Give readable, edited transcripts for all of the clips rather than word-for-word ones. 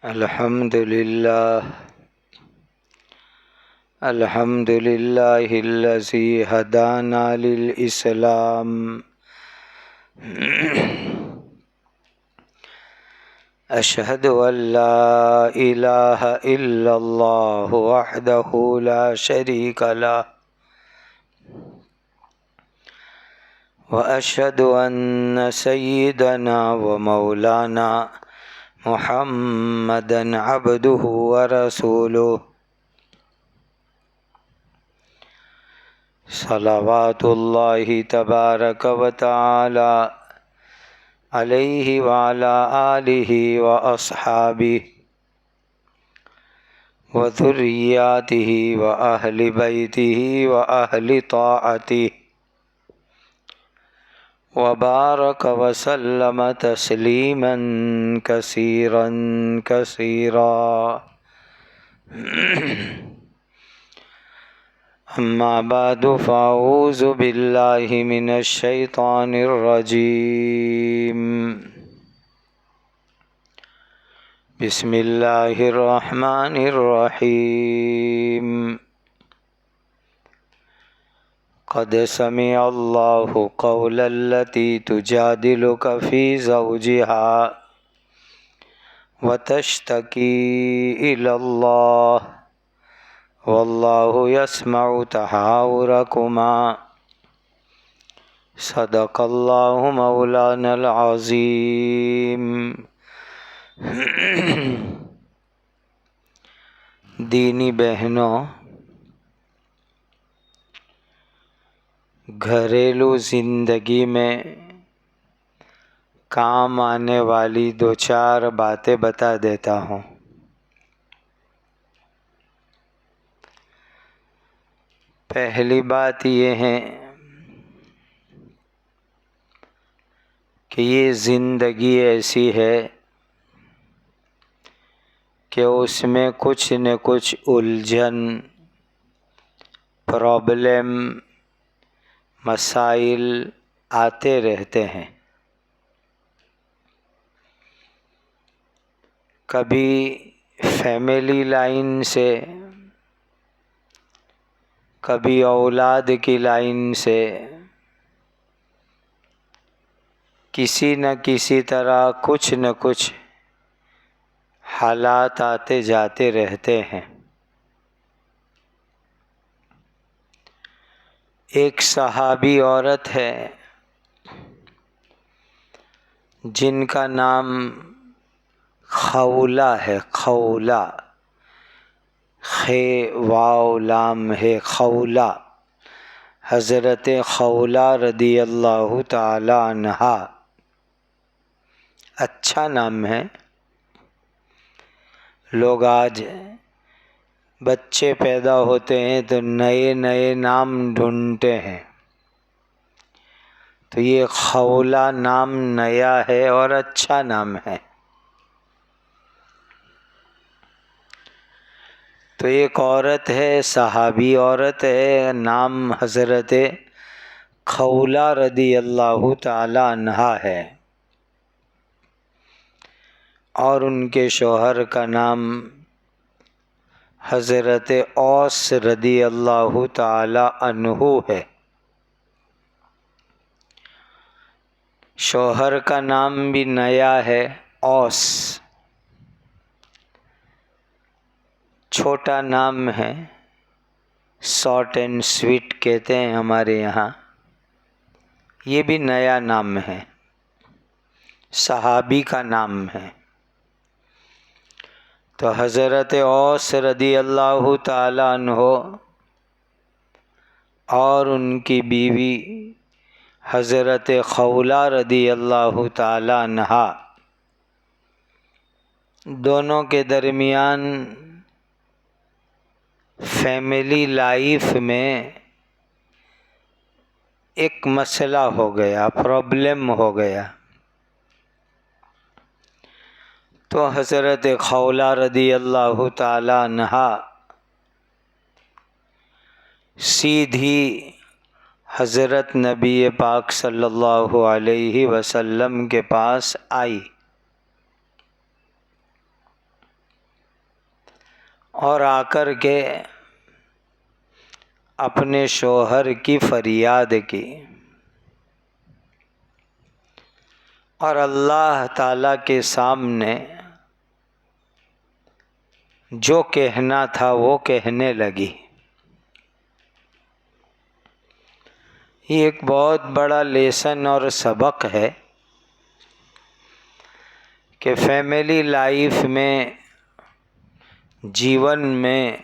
الحمد لله الذي هدانا للإسلام أشهد أن لا إله إلا الله وحده لا شريك له وأشهد أن سيدنا ومولانا محمدا عبده ورسوله صلوات الله تبارك وتعالى عليه وعلى آله وأصحابه وذرياته وأهل بيته وأهل طاعته وبارك وسلم تسليما كثيرا كثيرا أما بعد فأعوذ بالله من الشيطان الرجيم بسم الله الرحمن الرحيم قد سمع الله قول التي تجادلك في زوجها وتشتكي إلى الله والله يسمع تحاوركما صدق الله مولانا العظيم دینی بہنوں، گھریلو زندگی میں کام آنے والی دو چار باتیں بتا دیتا ہوں۔ پہلی بات یہ ہے کہ یہ زندگی ایسی ہے کہ اس میں کچھ نہ کچھ الجھن، پرابلم، مسائل آتے رہتے ہیں۔ کبھی فیملی لائن سے، کبھی اولاد کی لائن سے، کسی نہ کسی طرح کچھ نہ کچھ حالات آتے جاتے رہتے ہیں۔ ایک صحابی عورت ہے جن کا نام خولہ ہے، خولہ، خ واو لام ہے، خولہ، حضرت خولہ رضی اللہ تعالی عنہا۔ اچھا نام ہے۔ لوگ آج بچے پیدا ہوتے ہیں تو نئے نئے نام ڈھونڈتے ہیں، تو یہ خولہ نام نیا ہے اور اچھا نام ہے۔ تو ایک عورت ہے، صحابی عورت ہے، نام حضرت خولہ رضی اللہ تعالی عنہا ہے، اور ان کے شوہر کا نام حضرت اوس رضی اللہ تعالی عنہ ہے۔ شوہر کا نام بھی نیا ہے، اوس، چھوٹا نام ہے، شارٹ اینڈ سویٹ کہتے ہیں ہمارے یہاں، یہ بھی نیا نام ہے، صحابی کا نام ہے۔ تو حضرت اوس رضی اللہ تعالی عنہ اور ان کی بیوی حضرت خولہ رضی اللہ تعالی عنہا، دونوں کے درمیان فیملی لائف میں ایک مسئلہ ہو گیا، پرابلم ہو گیا۔ تو حضرت خولہ رضی اللہ تعالی عنہا سیدھی حضرت نبی پاک صلی اللہ علیہ وسلم کے پاس آئی۔ اور آ کر کے اپنے شوہر کی فریاد کی، اور اللہ تعالیٰ کے سامنے جو کہنا تھا وہ کہنے لگی۔ یہ ایک بہت بڑا لیسن اور سبق ہے کہ فیملی لائف میں، جیون میں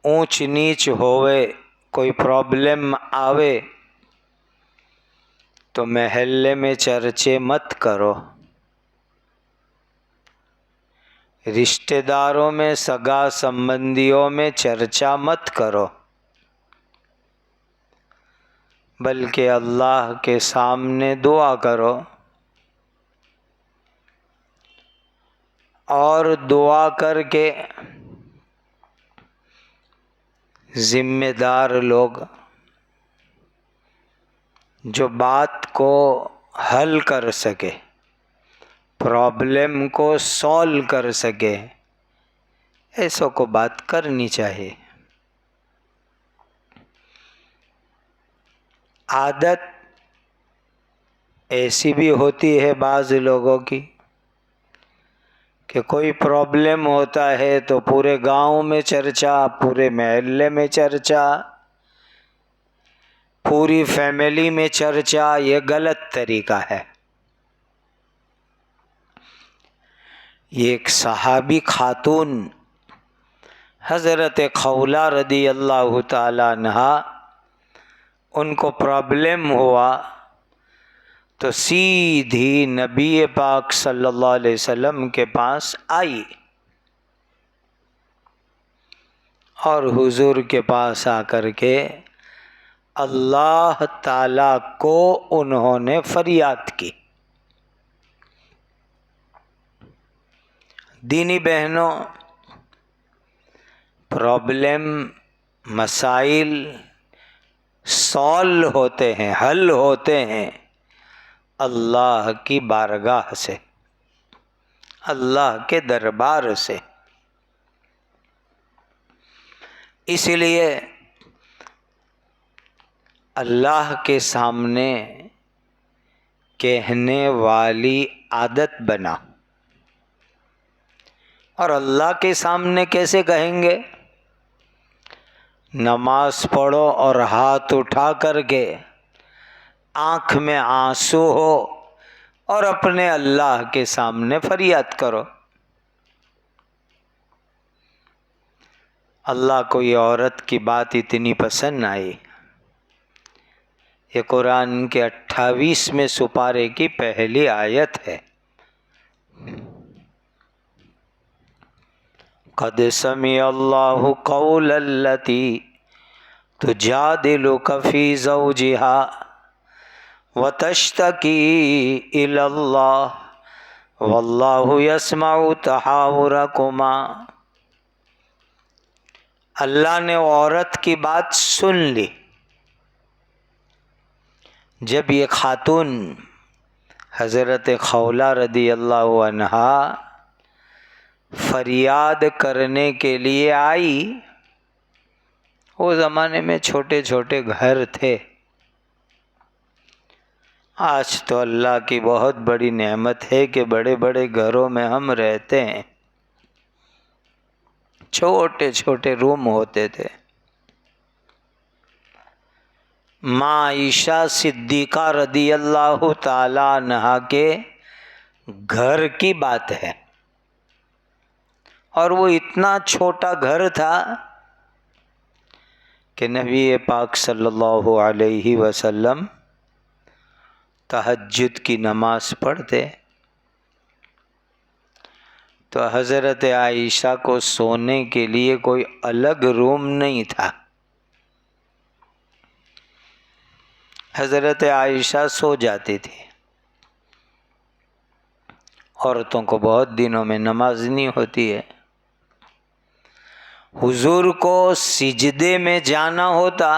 اونچ نیچ ہوئے، کوئی پرابلم آوے تو محلے میں چرچے مت کرو، رشتہ داروں میں، سگا سمبندیوں میں چرچا مت کرو، بلکہ اللہ کے سامنے دعا کرو، اور دعا کر کے ذمہ دار لوگ جو بات کو حل کر سکے، پرابلم کو سولو کر سکے، ایسوں کو بات کرنی چاہیے۔ عادت ایسی بھی ہوتی ہے بعض لوگوں کی کہ کوئی پرابلم ہوتا ہے تو پورے گاؤں میں چرچا، پورے محلے میں چرچا، پوری فیملی میں چرچا۔ یہ غلط طریقہ ہے۔ یہ ایک صحابی خاتون حضرت خولہ رضی اللہ تعالی عنہا، ان کو پرابلم ہوا تو سیدھی نبی پاک صلی اللہ علیہ وسلم کے پاس آئی، اور حضور کے پاس آ کر کے اللہ تعالی کو انہوں نے فریاد کی۔ دینی بہنوں، پرابلم، مسائل سالو ہوتے ہیں، حل ہوتے ہیں اللہ کی بارگاہ سے، اللہ کے دربار سے۔ اس لیے اللہ کے سامنے کہنے والی عادت بنا۔ اور اللہ کے سامنے کیسے کہیں گے؟ نماز پڑھو اور ہاتھ اٹھا کر کے آنکھ میں آنسو ہو اور اپنے اللہ کے سامنے فریاد کرو۔ اللہ کو یہ عورت کی بات اتنی پسند آئی۔ یہ قرآن کے 28ویں سپارے کی پہلی آیت ہے۔ قد سمع اللہ قول التی تجادلک فی زوجہا وتشتکی الی اللہ واللہ یسمع تحاورکما۔ اللہ نے عورت کی بات سن لی۔ جب یہ خاتون حضرت خولہ رضی اللہ عنہا فریاد کرنے کے لیے آئی، وہ زمانے میں چھوٹے چھوٹے گھر تھے۔ آج تو اللہ کی بہت بڑی نعمت ہے کہ بڑے بڑے گھروں میں ہم رہتے ہیں۔ چھوٹے چھوٹے روم ہوتے تھے۔ ماں عائشہ صدیقہ رضی اللہ تعالی عنہا کے گھر کی بات ہے، اور وہ اتنا چھوٹا گھر تھا کہ نبی پاک صلی اللہ علیہ وسلم تہجد کی نماز پڑھتے تو حضرت عائشہ کو سونے کے لیے کوئی الگ روم نہیں تھا۔ حضرت عائشہ سو جاتی تھی۔ عورتوں کو بہت دنوں میں نماز نہیں ہوتی ہے۔ حضور کو سجدے میں جانا ہوتا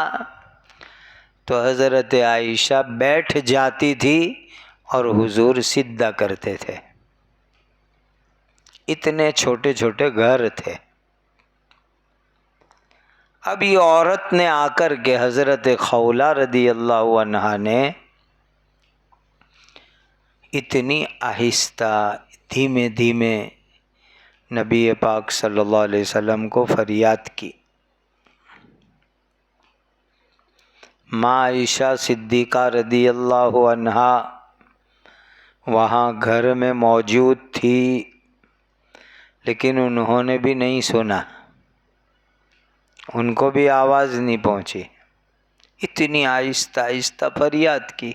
تو حضرت عائشہ بیٹھ جاتی تھی اور حضور سجدہ کرتے تھے۔ اتنے چھوٹے چھوٹے گھر تھے۔ اب یہ عورت نے آ کر کے حضرت خولہ رضی اللہ عنہا نے اتنی آہستہ دھیمے دھیمے نبی پاک صلی اللہ علیہ وسلم کو فریاد کی. ماں عائشہ صدیقہ رضی اللہ عنہا وہاں گھر میں موجود تھی، لیکن انہوں نے بھی نہیں سنا، ان کو بھی آواز نہیں پہنچی. اتنی آہستہ آہستہ فریاد کی.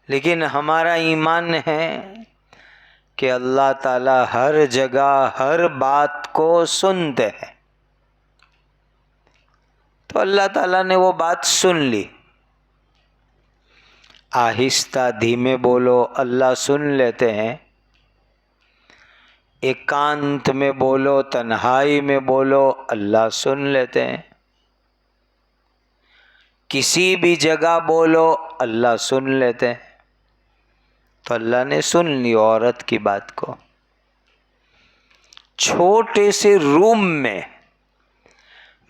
لیکن ہمارا ایمان ہے کہ اللہ تعالیٰ ہر جگہ ہر بات کو سنتے ہیں، تو اللہ تعالیٰ نے وہ بات سن لی. آہستہ دھیمے بولو، اللہ سن لیتے ہیں. ایکانت میں بولو، تنہائی میں بولو، اللہ سن لیتے ہیں. کسی بھی جگہ بولو، اللہ سن لیتے ہیں. تو اللہ نے سن لی عورت کی بات کو. چھوٹے سے روم میں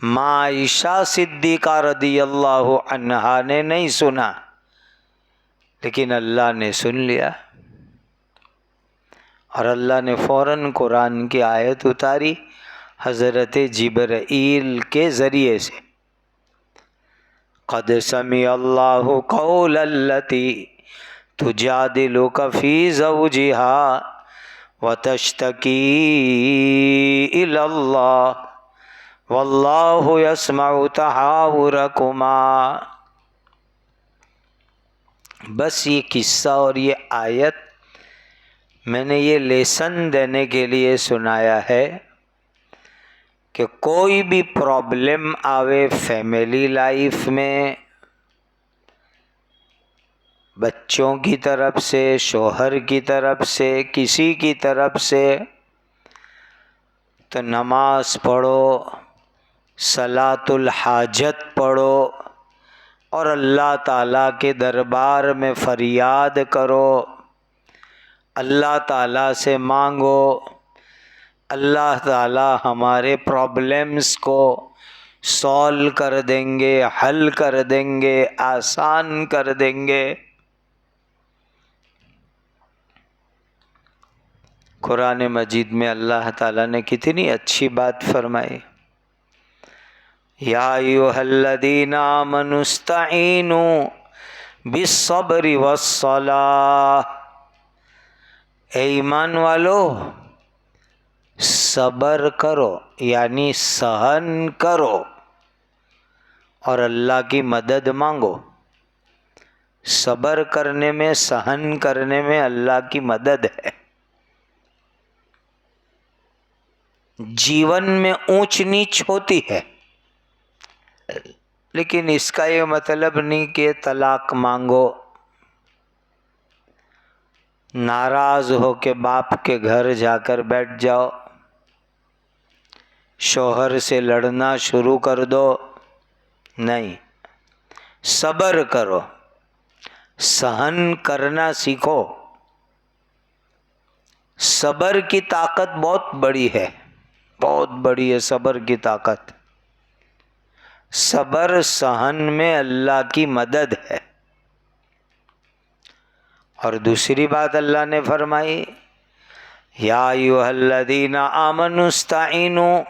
ماں عائشہ صدیقہ رضی اللہ عنہا نے نہیں سنا، لیکن اللہ نے سن لیا. اور اللہ نے فوراً قرآن کی آیت اتاری حضرت جبرائیل کے ذریعے سے. قد سمع اللہ قول التی تجادلک فی زوجها وتشتکی الی اللہ واللہ یسمع تحاورکما. بس یہ قصہ اور یہ آیت میں نے یہ لیسن دینے کے لیے سنایا ہے کہ کوئی بھی پرابلم آوے فیملی لائف میں، بچوں کی طرف سے، شوہر کی طرف سے، کسی کی طرف سے، تو نماز پڑھو، صلاۃ الحاجت پڑھو اور اللہ تعالیٰ کے دربار میں فریاد کرو، اللہ تعالیٰ سے مانگو. اللہ تعالیٰ ہمارے پرابلمس کو سولو کر دیں گے، حل کر دیں گے، آسان کر دیں گے. قرآن مجید میں اللہ تعالیٰ نے کتنی اچھی بات فرمائی. یا ایھا الذین آمنوا استعینوا بالصبر والصلاۃ. اے ایمان والو، صبر کرو یعنی سہن کرو اور اللہ کی مدد مانگو. صبر کرنے میں، سہن کرنے میں اللہ کی مدد ہے. جیون میں اونچ نیچ ہوتی ہے، لیکن اس کا یہ مطلب نہیں کہ طلاق مانگو، ناراض ہو کے باپ کے گھر جا کر بیٹھ جاؤ، شوہر سے لڑنا شروع کر دو. نہیں، صبر کرو، سہن کرنا سیکھو. صبر کی طاقت بہت بڑی ہے، بہت بڑی ہے صبر کی طاقت. صبر سہن میں اللہ کی مدد ہے. اور دوسری بات اللہ نے فرمائی، یا ایھا الذین آمنوا استعینوا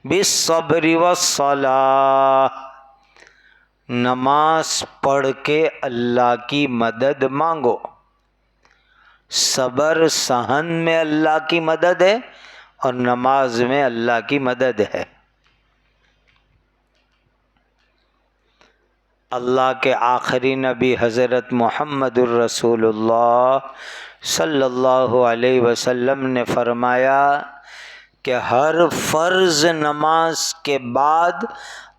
بالصبر والصلاۃ. نماز پڑھ کے اللہ کی مدد مانگو. صبر سہن میں اللہ کی مدد ہے اور نماز میں اللہ کی مدد ہے. اللہ کے آخری نبی حضرت محمد الرسول اللہ صلی اللہ علیہ وسلم نے فرمایا کہ ہر فرض نماز کے بعد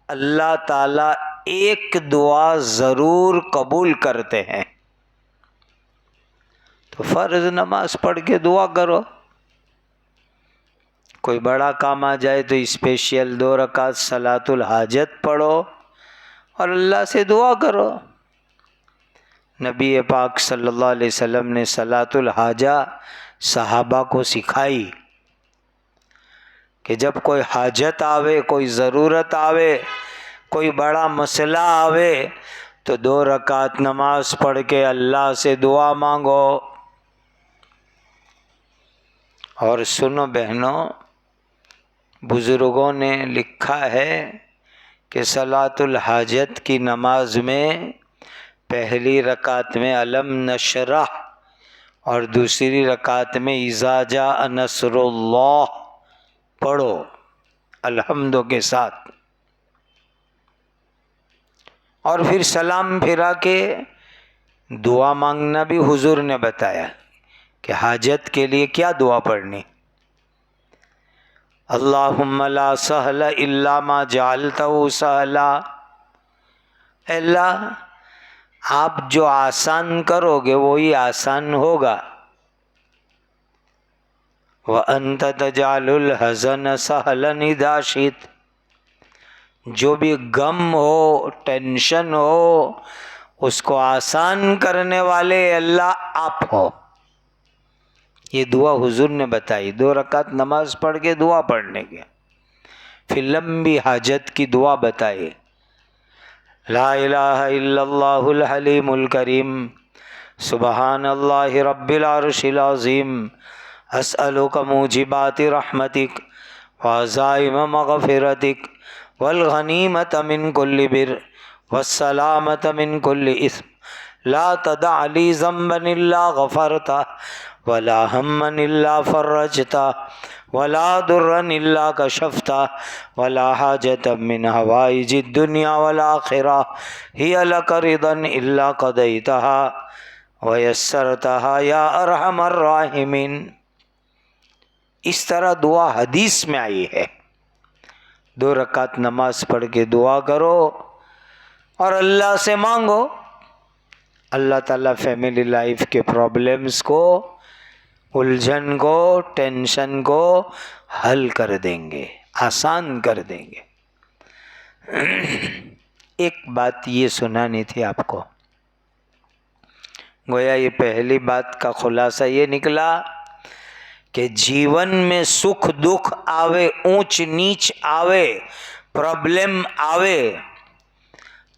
اللہ تعالیٰ ایک دعا ضرور قبول کرتے ہیں. تو فرض نماز پڑھ کے دعا کرو. کوئی بڑا کام آ جائے تو اسپیشل 2 رکعت صلاۃ الحاجت پڑھو اور اللہ سے دعا کرو. نبی پاک صلی اللہ علیہ وسلم نے صلاۃ الحاجہ صحابہ کو سکھائی. کہ جب کوئی حاجت آوے، کوئی ضرورت آوے، کوئی بڑا مسئلہ آوے تو 2 رکعت نماز پڑھ کے اللہ سے دعا مانگو۔ اور سنو بہنوں، بزرگوں نے لکھا ہے کہ صلاۃ الحاجت کی نماز میں پہلی رکعت میں علم نشرح اور دوسری رکعت میں اذا جاء نصر اللہ پڑھو الحمدوں کے ساتھ، اور پھر سلام پھرا کے دعا مانگنا بھی حضور نے بتایا کہ حاجت کے لیے کیا دعا پڑھنی۔ اللہم لا سہل الا ما جعلتہ سہلا، اے اللہ آپ جو آسان کرو گے وہی آسان ہوگا۔ وَأَنْتَ تَجْعَلُ الْحَزَنَ سَهْلًا إِذَا شِئْتَ، جو بھی غم ہو، ٹینشن ہو، اس کو آسان کرنے والے اللہ آپ ہو۔ یہ دعا حضور نے بتائی، 2 رکعت نماز پڑھ کے دعا پڑھنے کے، پھر لمبی حاجت کی دعا بتائی۔ لا الہ الا اللہ الحلیم الکریم، سبحان اللہ رب العرش العظیم، اسألک موجبات رحمتک وعزائم مغفرتک والغنیمت من کل بر والسلامت من کل اثم، لا تدع لی ذنبا الا غفرتہ ولا ہما الا فرجتہ ولا ضرا الا کشفتہ ولا حاجة من حوائج الدنیا والآخرہ ہی لک رضا الا قضیتها ویسرتها یا ارحم الراحمین۔ اس طرح دعا حدیث میں آئی ہے، 2 رکعت نماز پڑھ کے دعا کرو اور اللہ سے مانگو، اللہ تعالیٰ فیملی لائف کے پرابلمز کو، الجھن کو، ٹینشن کو حل کر دیں گے، آسان کر دیں گے۔ ایک بات یہ سنانی تھی آپ کو، گویا یہ پہلی بات کا خلاصہ یہ نکلا کہ جیون میں سکھ دکھ آوے، اونچ نیچ آوے، پرابلم آوے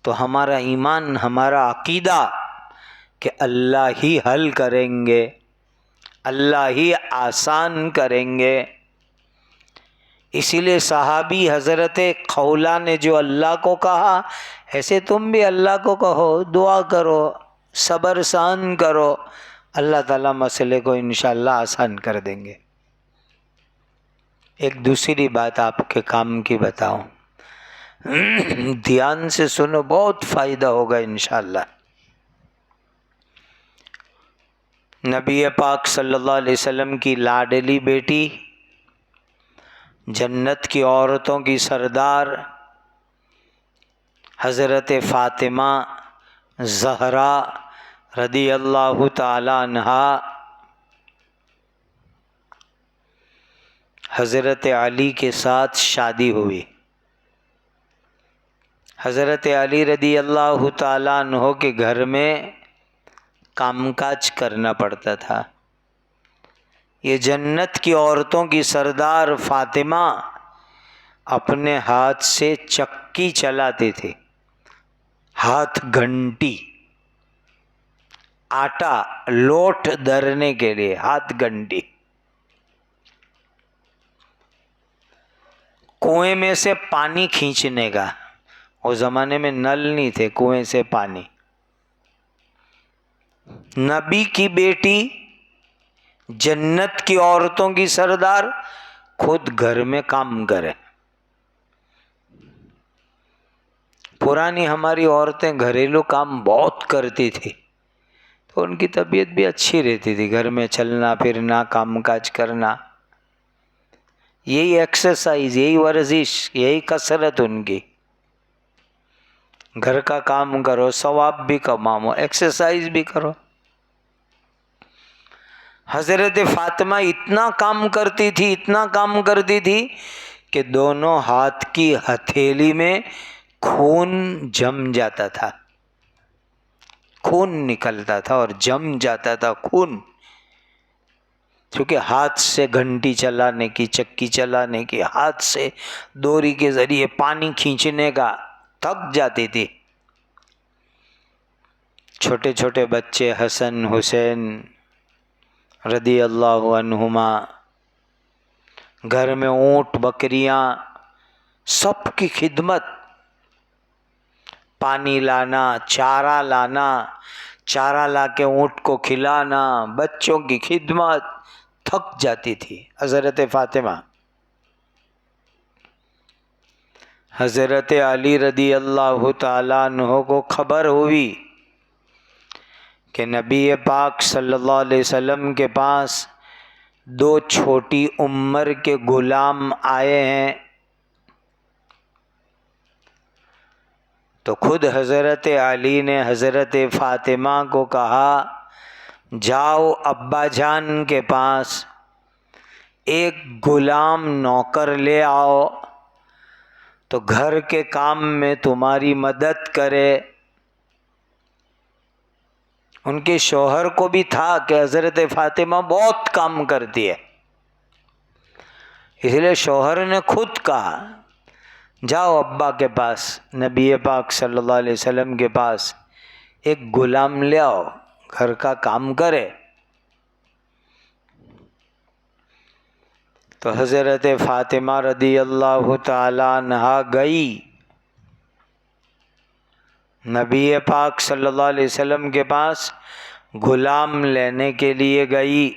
تو ہمارا ایمان، ہمارا عقیدہ کہ اللہ ہی حل کریں گے، اللہ ہی آسان کریں گے۔ اسی لیے صحابی حضرت خولہ نے جو اللہ کو کہا، ایسے تم بھی اللہ کو کہو، دعا کرو، صبر سان کرو، اللہ تعالیٰ مسئلے کو انشاءاللہ آسان کر دیں گے۔ ایک دوسری بات آپ کے کام کی بتاؤں، دھیان سے سنو، بہت فائدہ ہوگا انشاءاللہ۔ نبی پاک صلی اللہ علیہ وسلم کی لاڈلی بیٹی، جنت کی عورتوں کی سردار حضرت فاطمہ زہرا رضی اللہ تعالی عنہا حضرت علی کے ساتھ شادی ہوئی۔ حضرت علی رضی اللہ تعالی عنہ کے گھر میں کام کاج کرنا پڑتا تھا۔ یہ جنت کی عورتوں کی سردار فاطمہ اپنے ہاتھ سے چکی چلاتی تھی، ہاتھ گھنٹی، آٹا لوٹ درنے کے لیے ہاتھ گھنٹی، کنویں میں سے پانی کھینچنے کا، اس زمانے میں نل نہیں تھے، کنویں سے پانی۔ نبی کی بیٹی، جنت کی عورتوں کی سردار، خود گھر میں کام کرے۔ پرانی ہماری عورتیں گھریلو کام بہت کرتی تھی تو ان کی طبیعت بھی اچھی رہتی تھی، گھر میں چلنا پھرنا، کام کاج کرنا، یہی ایکسرسائز، یہی ورزش، یہی کثرت ان کی۔ گھر کا کام کرو، ثواب بھی کماؤ، ایکسرسائز بھی کرو۔ حضرت فاطمہ اتنا کام کرتی تھی، اتنا کام کرتی تھی کہ دونوں ہاتھ کی ہتھیلی میں خون جم جاتا تھا، خون نکلتا تھا اور جم جاتا تھا خون۔ کیونکہ ہاتھ سے گھنٹی چلانے کی، چکی چلانے کی، ہاتھ سے ڈوری کے ذریعے پانی کھینچنے کا تھک جاتی تھی۔ چھوٹے چھوٹے بچے حسن حسین رضی اللہ عنہما، گھر میں اونٹ بکریاں، سب کی خدمت، پانی لانا، چارہ لانا، چارہ لا کے اونٹ کو کھلانا، بچوں کی خدمت، تھک جاتی تھی حضرت فاطمہ۔ حضرت علی رضی اللہ تعالیٰ عنہ کو خبر ہوئی کہ نبی پاک صلی اللہ علیہ وسلم کے پاس 2 چھوٹی عمر کے غلام آئے ہیں، تو خود حضرت علی نے حضرت فاطمہ کو کہا جاؤ ابا جان کے پاس ایک غلام نوکر لے آؤ تو گھر کے کام میں تمہاری مدد کرے۔ ان کے شوہر کو بھی تھا کہ حضرت فاطمہ بہت کام کرتی ہے، اس لیے شوہر نے خود کہا جاؤ ابا کے پاس، نبی پاک صلی اللہ علیہ وسلم کے پاس ایک غلام لے آؤ، گھر کا کام کرے۔ تو حضرت فاطمہ رضی اللہ تعالی عنہا گئی، نبی پاک صلی اللہ علیہ وسلم کے پاس غلام لینے کے لیے گئی،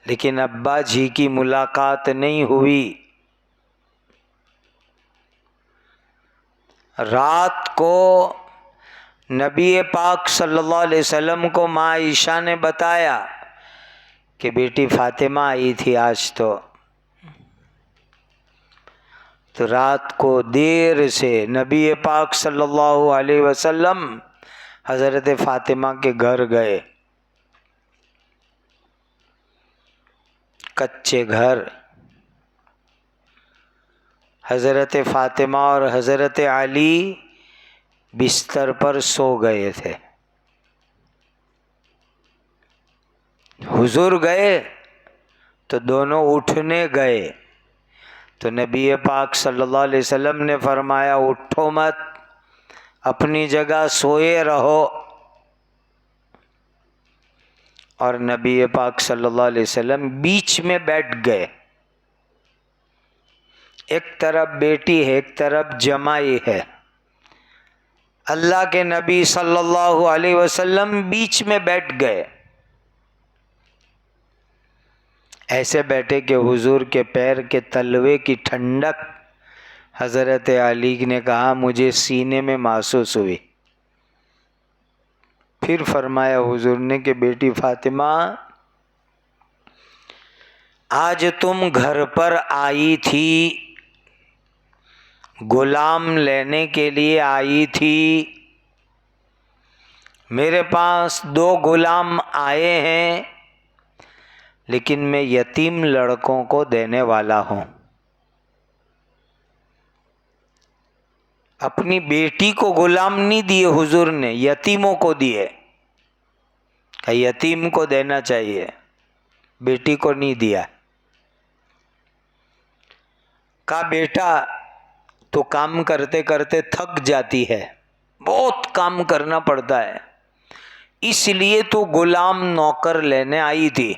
لیکن ابا جی کی ملاقات نہیں ہوئی۔ رات کو نبی پاک صلی اللہ علیہ وسلم کو ماں عائشہ نے بتایا کہ بیٹی فاطمہ آئی تھی آج تو رات کو دیر سے نبی پاک صلی اللہ علیہ وسلم حضرت فاطمہ کے گھر گئے، کچے گھر، حضرت فاطمہ اور حضرت علی بستر پر سو گئے تھے۔ حضور گئے تو دونوں اٹھنے گئے تو نبی پاک صلی اللہ علیہ وسلم نے فرمایا اٹھو مت، اپنی جگہ سوئے رہو، اور نبی پاک صلی اللہ علیہ وسلم بیچ میں بیٹھ گئے، ایک طرف بیٹی ہے ایک طرف جمائی ہے، اللہ کے نبی صلی اللہ علیہ وسلم بیچ میں بیٹھ گئے، ایسے بیٹھے کہ حضور کے پیر کے تلوے کی ٹھنڈک حضرت علی نے کہا مجھے سینے میں محسوس ہوئی۔ پھر فرمایا حضور نے کہ بیٹی فاطمہ آج تم گھر پر آئی تھی، غلام لینے کے لیے آئی تھی، میرے پاس 2 غلام آئے ہیں، لیکن میں یتیم لڑکوں کو دینے والا ہوں، اپنی بیٹی کو غلام نہیں دیے حضور نے، یتیموں کو دیے، کہ یتیم کو دینا چاہیے، بیٹی کو نہیں دیا۔ کہا بیٹا تو کام کرتے کرتے تھک جاتی ہے، بہت کام کرنا پڑتا ہے، اس لیے تو غلام نوکر لینے آئی تھی،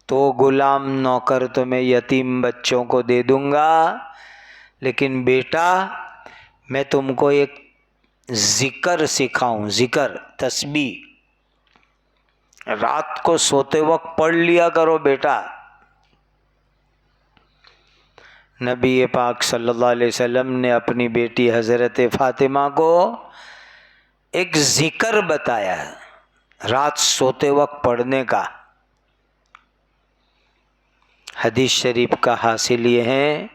تو غلام نوکر تو میں یتیم بچوں کو دے دوں گا، لیکن بیٹا میں تم کو ایک ذکر سکھاؤں، ذکر تسبیح، رات کو سوتے وقت پڑھ لیا کرو بیٹا۔ نبی پاک صلی اللہ علیہ وسلم نے اپنی بیٹی حضرت فاطمہ کو ایک ذکر بتایا رات سوتے وقت پڑھنے کا۔ حدیث شریف کا حاصل یہ ہے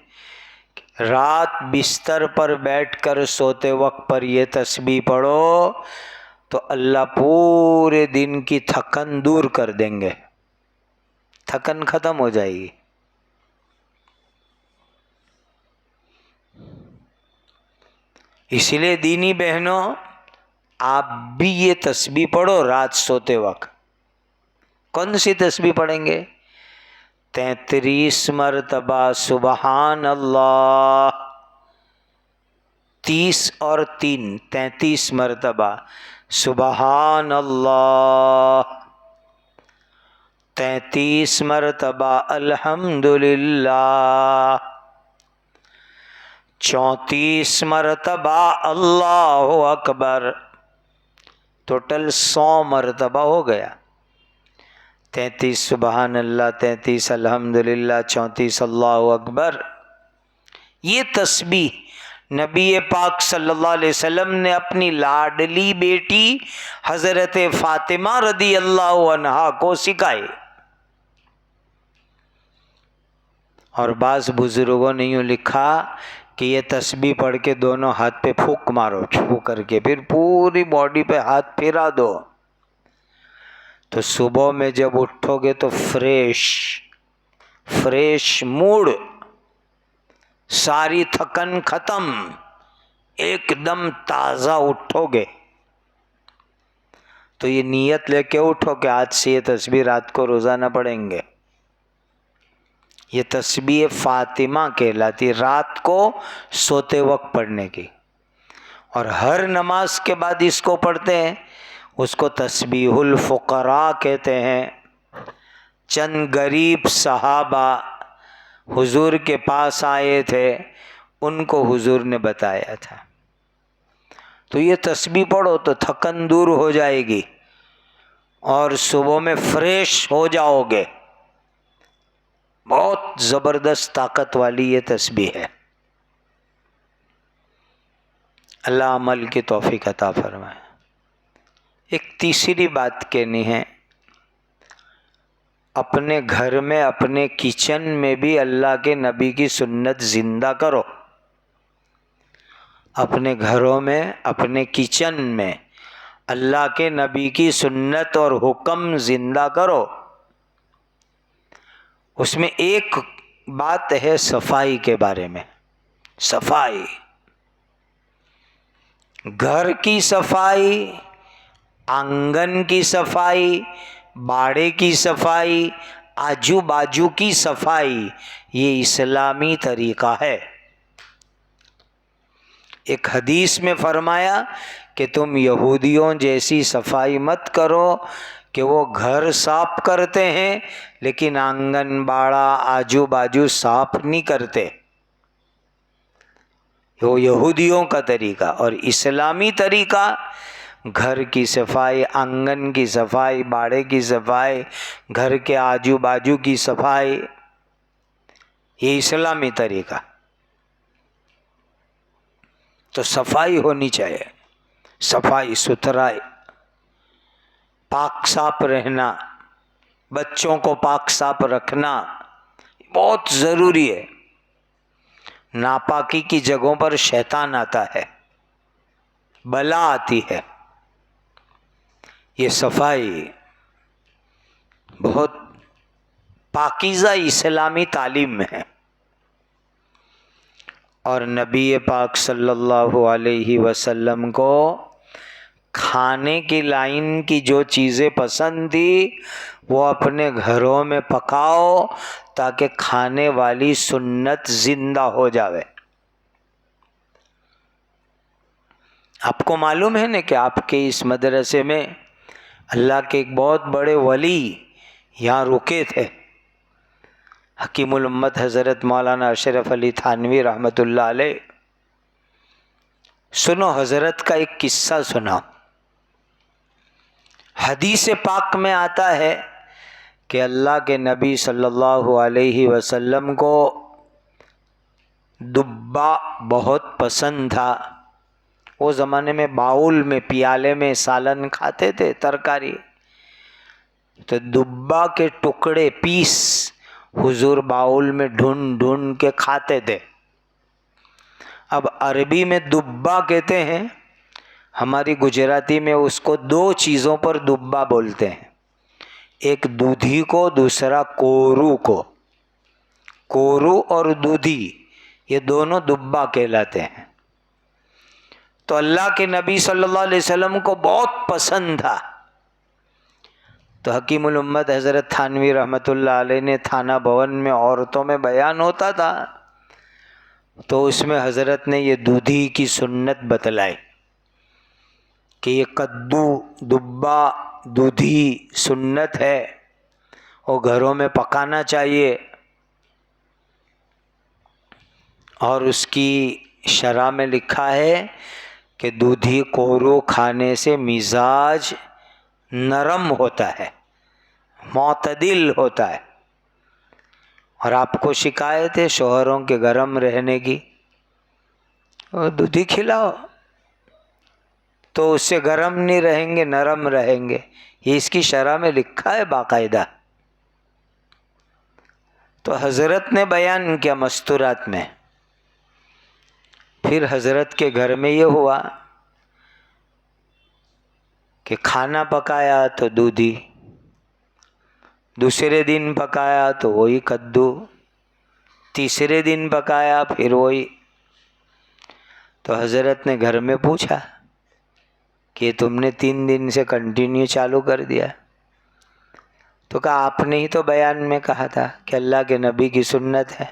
کہ رات بستر پر بیٹھ کر سوتے وقت پر یہ تسبیح پڑھو تو اللہ پورے دن کی تھکن دور کر دیں گے، تھکن ختم ہو جائے گی۔ اسی لیے دینی بہنوں آپ بھی یہ تسبیح پڑھو رات سوتے وقت، کون سی تسبیح پڑھیں گے؟ 33 مرتبہ سبحان اللہ، 30 اور 3 33 مرتبہ سبحان اللہ، 33 مرتبہ الحمدللہ، 34 مرتبہ اللہ اکبر، ٹوٹل 100 مرتبہ ہو گیا۔ 33 سبحان اللہ، 33 الحمدللہ، 34 اللہ اکبر۔ یہ تسبیح نبی پاک صلی اللہ علیہ وسلم نے اپنی لاڈلی بیٹی حضرت فاطمہ رضی اللہ عنہا کو سکھائی، اور بعض بزرگوں نے یوں لکھا کہ یہ تسبیح پڑھ کے دونوں ہاتھ پہ پھونک مارو چھو کر کے، پھر پوری باڈی پہ ہاتھ پھیرا دو، تو صبح میں جب اٹھو گے تو فریش موڈ، ساری تھکن ختم، ایک دم تازہ اٹھو گے۔ تو یہ نیت لے کے اٹھو کہ آج سے یہ تسبیح رات کو روزانہ پڑھیں گے۔ یہ تسبیح فاطمہ کہلاتی، رات کو سوتے وقت پڑھنے کی، اور ہر نماز کے بعد اس کو پڑھتے ہیں، اس کو تسبیح الفقراء کہتے ہیں۔ چند غریب صحابہ حضور کے پاس آئے تھے، ان کو حضور نے بتایا تھا، تو یہ تسبیح پڑھو تو تھکن دور ہو جائے گی اور صبح میں فریش ہو جاؤ گے۔ بہت زبردست طاقت والی یہ تسبیح ہے۔ اللہ عمل کی توفیق عطا فرمائے۔ ایک تیسری بات کہنی ہے، اپنے گھر میں، اپنے کچن میں بھی اللہ کے نبی کی سنت زندہ کرو۔ اپنے گھروں میں، اپنے کچن میں اللہ کے نبی کی سنت اور حکم زندہ کرو۔ اس میں ایک بات ہے صفائی کے بارے میں۔ صفائی، گھر کی صفائی، آنگن کی صفائی، باڑے کی صفائی، آجو باجو کی صفائی، یہ اسلامی طریقہ ہے۔ ایک حدیث میں فرمایا کہ تم یہودیوں جیسی صفائی مت کرو کہ وہ گھر صاف کرتے ہیں لیکن آنگن باڑا آجو باجو صاف نہیں کرتے۔ وہ یہودیوں کا طریقہ، اور اسلامی طریقہ گھر کی صفائی، آنگن کی صفائی، باڑے کی صفائی، گھر کے آجو باجو کی صفائی، یہ اسلامی طریقہ۔ تو صفائی ہونی چاہیے، صفائی ستھرائی، پاک صاف رہنا، بچوں کو پاک صاف رکھنا بہت ضروری ہے۔ ناپاکی کی جگہوں پر شیطان آتا ہے، بلا آتی ہے۔ یہ صفائی بہت پاکیزہ اسلامی تعلیم میں ہے، اور نبی پاک صلی اللہ علیہ وسلم کو کھانے کی لائن کی جو چیزیں پسند تھی وہ اپنے گھروں میں پکاؤ تاکہ کھانے والی سنت زندہ ہو جاوے۔ آپ کو معلوم ہے نا کہ آپ کے اس مدرسے میں اللہ کے ایک بہت بڑے ولی یہاں رکے تھے، حکیم الامت حضرت مولانا اشرف علی تھانوی رحمۃ اللہ علیہ۔ سنو، حضرت کا ایک قصہ سنا۔ حدیث پاک میں آتا ہے کہ اللہ کے نبی صلی اللہ علیہ وسلم کو دبا بہت پسند تھا۔ وہ زمانے میں باؤل میں، پیالے میں سالن کھاتے تھے، ترکاری، تو دبا کے ٹکڑے، پیس حضور باؤل میں ڈھونڈ ڈھونڈ کے کھاتے تھے۔ اب عربی میں دبا کہتے ہیں، ہماری گجراتی میں اس کو دو چیزوں پر دبا بولتے ہیں، ایک دودھی کو، دوسرا کورو کو۔ کورو اور دودھی یہ دونوں دبا کہلاتے ہیں۔ تو اللہ کے نبی صلی اللہ علیہ وسلم کو بہت پسند تھا، تو حکیم الامت حضرت تھانوی رحمۃ اللہ علیہ نے تھانہ بھون میں عورتوں میں بیان ہوتا تھا تو اس میں حضرت نے یہ دودھی کی سنت بتلائی کہ یہ کدو دبا دودھی سنت ہے اور گھروں میں پکانا چاہیے، اور اس کی شرح میں لکھا ہے کہ دودھی کورو کھانے سے مزاج نرم ہوتا ہے، معتدل ہوتا ہے، اور آپ کو شکایت ہے شوہروں کے گرم رہنے کی، اور دودھی کھلاؤ تو اس سے گرم نہیں رہیں گے، نرم رہیں گے، یہ اس کی شرح میں لکھا ہے باقاعدہ۔ تو حضرت نے بیان کیا مستورات میں۔ پھر حضرت کے گھر میں یہ ہوا کہ کھانا پکایا تو دودھی، دوسرے دن پکایا تو وہی کدو، تیسرے دن پکایا پھر وہی۔ تو حضرت نے گھر میں پوچھا کہ تم نے 3 دن سے کنٹینیو چالو کر دیا، تو کہا آپ نے ہی تو بیان میں کہا تھا کہ اللہ کے نبی کی سنت ہے۔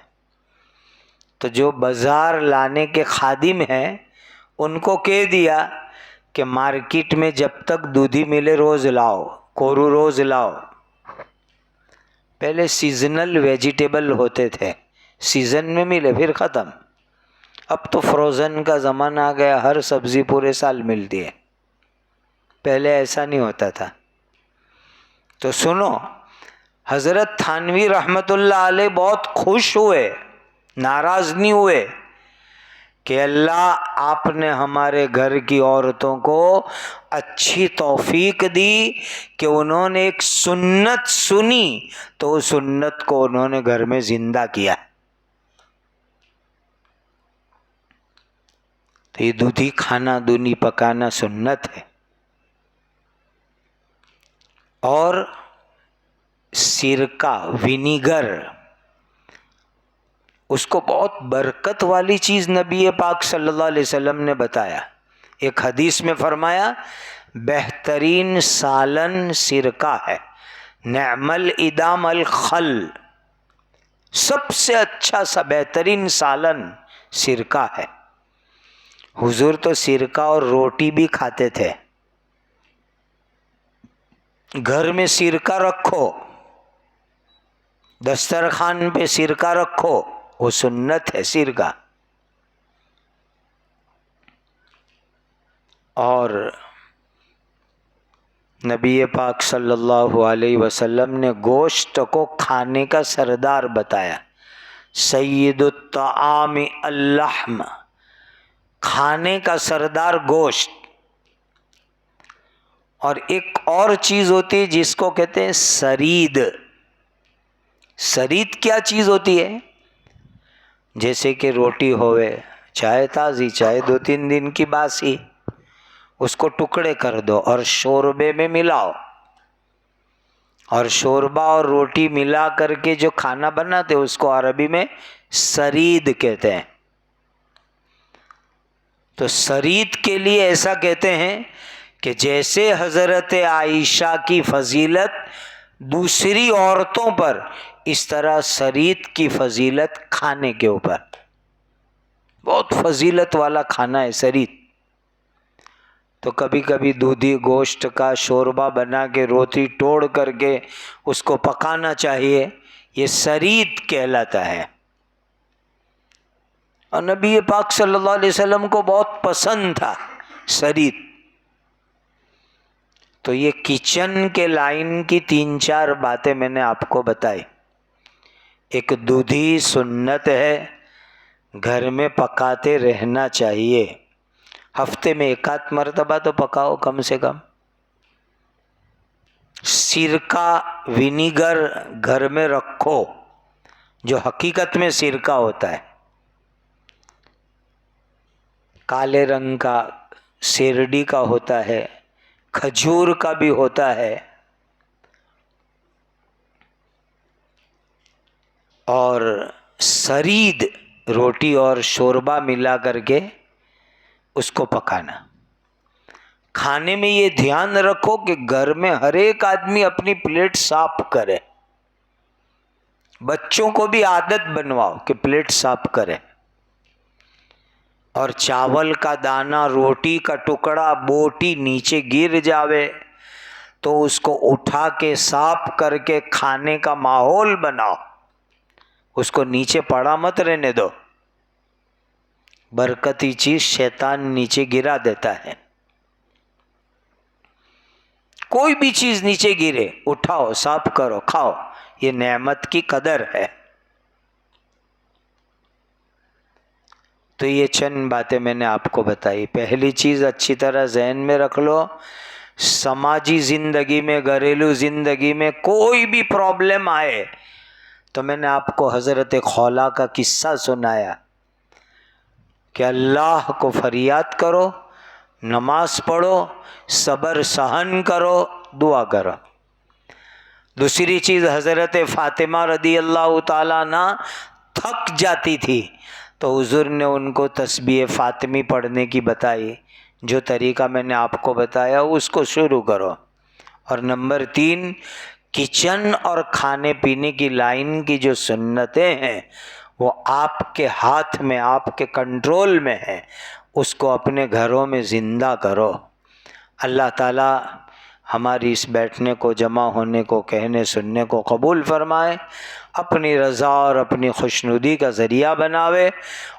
تو جو بازار لانے کے خادم ہیں ان کو کہہ دیا کہ مارکیٹ میں جب تک دودھی ملے روز لاؤ، کورو روز لاؤ۔ پہلے سیزنل ویجیٹیبل ہوتے تھے، سیزن میں ملے پھر ختم۔ اب تو فروزن کا زمانہ آ گیا، ہر سبزی پورے سال ملتی ہے، پہلے ایسا نہیں ہوتا تھا۔ تو سنو، حضرت تھانوی رحمت اللہ علیہ بہت خوش ہوئے، ناراض نہیں ہوئے کہ اللہ آپ نے ہمارے گھر کی عورتوں کو اچھی توفیق دی کہ انہوں نے ایک سنت سنی تو اس سنت کو انہوں نے گھر میں زندہ کیا۔ تو یہ دودھی کھانا دودھی پکانا سنت ہے۔ اور سرکہ ونیگر، اس کو بہت برکت والی چیز نبی پاک صلی اللہ علیہ وسلم نے بتایا۔ ایک حدیث میں فرمایا بہترین سالن سرکہ ہے، نعم الادام الخل، سب سے اچھا سا بہترین سالن سرکہ ہے۔ حضور تو سرکہ اور روٹی بھی کھاتے تھے۔ گھر میں سرکہ رکھو، دسترخوان پہ سرکہ رکھو، وہ سنت ہے سرکہ۔ اور نبی پاک صلی اللہ علیہ وسلم نے گوشت کو کھانے کا سردار بتایا، سید الطعام اللحم، کھانے کا سردار گوشت۔ اور ایک اور چیز ہوتی ہے جس کو کہتے ہیں سرید۔ سرید کیا چیز ہوتی ہے؟ جیسے کہ روٹی ہوئے، چاہے تازی چاہے 2-3 دن کی باسی، اس کو ٹکڑے کر دو اور شوربے میں ملاؤ، اور شوربہ اور روٹی ملا کر کے جو کھانا بناتے اس کو عربی میں سرید کہتے ہیں۔ تو سرید کے لیے ایسا کہتے ہیں کہ جیسے حضرت عائشہ کی فضیلت دوسری عورتوں پر، اس طرح سرید کی فضیلت کھانے کے اوپر، بہت فضیلت والا کھانا ہے سرید۔ تو کبھی کبھی دودھی گوشت کا شوربہ بنا کے روٹی توڑ کر کے اس کو پکانا چاہیے، یہ سرید کہلاتا ہے۔ اور نبی پاک صلی اللہ علیہ وسلم کو بہت پسند تھا سرید۔ تو یہ کچن کے لائن کی 3-4 باتیں میں نے آپ کو بتائی۔ ایک دودھی سنت ہے، گھر میں پکاتے رہنا چاہیے، ہفتے میں 1-8 مرتبہ تو پکاؤ کم سے کم۔ سرکہ ونیگر گھر میں رکھو، جو حقیقت میں سرکہ ہوتا ہے، کالے رنگ کا، سیرڈی کا ہوتا ہے، کھجور کا بھی ہوتا ہے، اور سرید روٹی اور شوربہ ملا کر کے اس کو پکانا۔ کھانے میں یہ دھیان رکھو کہ گھر میں ہر ایک آدمی اپنی پلیٹ صاف کرے. بچوں کو بھی عادت بنواؤ کہ پلیٹ صاف کرے. اور چاول کا دانہ، روٹی کا ٹکڑا، بوٹی نیچے گر جاوے تو اس کو اٹھا کے صاف کر کے کھانے کا ماحول بناؤ. اس کو نیچے پڑا مت رہنے دو. برکتی چیز شیطان نیچے گرا دیتا ہے. کوئی بھی چیز نیچے گرے اٹھاؤ، صاف کرو، کھاؤ. یہ نعمت کی قدر ہے. تو یہ چند باتیں میں نے آپ کو بتائی. پہلی چیز اچھی طرح ذہن میں رکھ لو، سماجی زندگی میں، گھریلو زندگی میں کوئی بھی پرابلم آئے تو میں نے آپ کو حضرت خولا کا قصہ سنایا کہ اللہ کو فریاد کرو، نماز پڑھو، صبر سہن کرو، دعا کرو. دوسری چیز، حضرت فاطمہ رضی اللہ تعالیٰ عنہ تھک جاتی تھی تو حضور نے ان کو تسبیح فاطمی پڑھنے کی بتائی. جو طریقہ میں نے آپ کو بتایا اس کو شروع کرو. اور نمبر 3، کچن اور کھانے پینے کی لائن کی جو سنتیں ہیں وہ آپ کے ہاتھ میں، آپ کے کنٹرول میں ہیں. اس کو اپنے گھروں میں زندہ کرو. اللہ تعالیٰ ہماری اس بیٹھنے کو، جمع ہونے کو، کہنے سننے کو قبول فرمائے، اپنی رضا اور اپنی خوشنودی کا ذریعہ بناوے،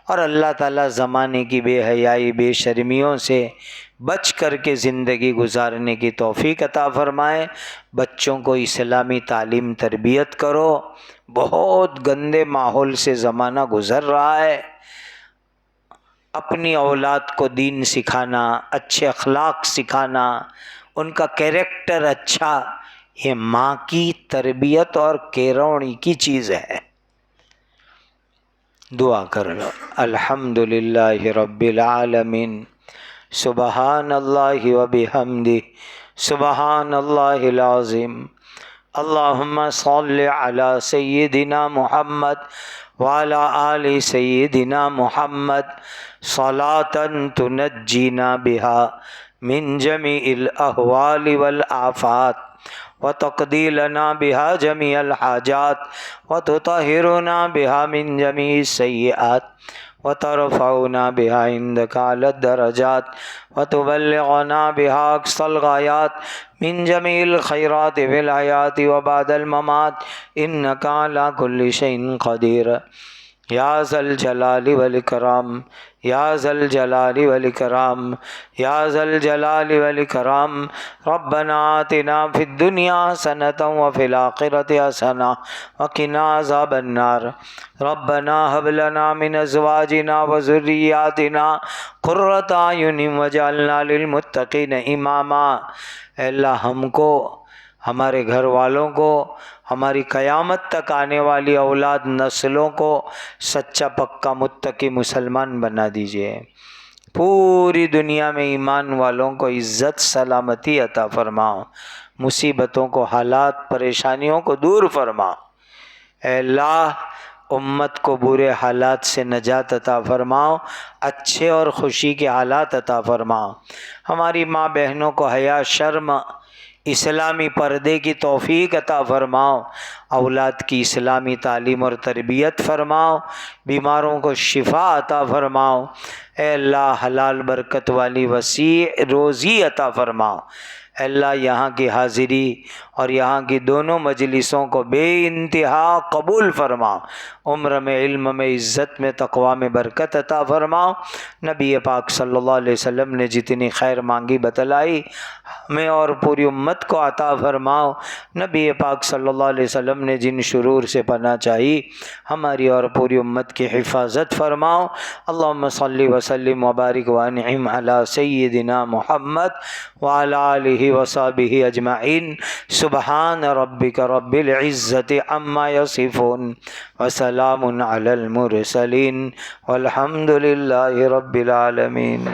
اور اللہ تعالیٰ زمانے کی بے حیائی، بے شرمیوں سے بچ کر کے زندگی گزارنے کی توفیق عطا فرمائے. بچوں کو اسلامی تعلیم تربیت کرو. بہت گندے ماحول سے زمانہ گزر رہا ہے. اپنی اولاد کو دین سکھانا، اچھے اخلاق سکھانا، ان کا کیریکٹر اچھا، یہ ماں کی تربیت اور کیروڑی کی چیز ہے. دعا کر لو. الحمدللہ رب العالمین، سبحان اللہ وبحمدہ، سبحان اللہ العظیم. اللہم صل علی سیدنا محمد وعلی آل سیدنا محمد صلاة تنجینا بہا من جمیع الاحوال والآفات وتقضی لنا بها جميع الحاجات وتطہرنا بها من جميع السیئات وترفعنا بها عندك على الدرجات وتبلغنا بها اقصى الغایات من جميع الخیرات في الحیاة وبعد الممات انك على كل شيء قدیر. یا ذا الجلال والاکرام، یا ذا الجلال والاکرام، یا ذا الجلال والاکرام. ربنا آتنا فی الدنیا حسنة وفی الآخرة حسنة وقنا عذاب النار. ربنا هب لنا من ازواجنا وذریاتنا قرة اعین واجعلنا للمتقین اماما. اے اللہ ہم کو، ہمارے گھر والوں کو، ہماری قیامت تک آنے والی اولاد نسلوں کو سچا پکا متقی مسلمان بنا دیجئے. پوری دنیا میں ایمان والوں کو عزت سلامتی عطا فرماؤ. مصیبتوں کو، حالات، پریشانیوں کو دور فرماؤ. اے اللہ امت کو برے حالات سے نجات عطا فرماؤ، اچھے اور خوشی کے حالات عطا فرماؤ. ہماری ماں بہنوں کو حیا، شرم، اسلامی پردے کی توفیق عطا فرماؤ. اولاد کی اسلامی تعلیم اور تربیت فرماؤ. بیماروں کو شفا عطا فرماؤ. اے اللہ حلال برکت والی وسیع روزی عطا فرماؤ. اے اللہ یہاں کی حاضری اور یہاں کی دونوں مجلسوں کو بے انتہا قبول فرماؤ. عمر میں، علم میں، عزت میں، تقوی میں برکت عطا فرماؤ. نبی پاک صلی اللہ علیہ وسلم نے جتنی خیر مانگی بتلائی ہمیں اور پوری امت کو عطا فرماؤ. نبی پاک صلی اللہ علیہ وسلم نے جن شرور سے پناہ چاہی ہماری اور پوری امت کی حفاظت فرماؤ. اللہم صلی وسلم وبارک وانعم علی سیدنا محمد وعلی آلہ وصحبہ اجمعین. سبحان ربک رب العزت عما یصفون وسلام علی المرسلین والحمد للہ رب العالمین.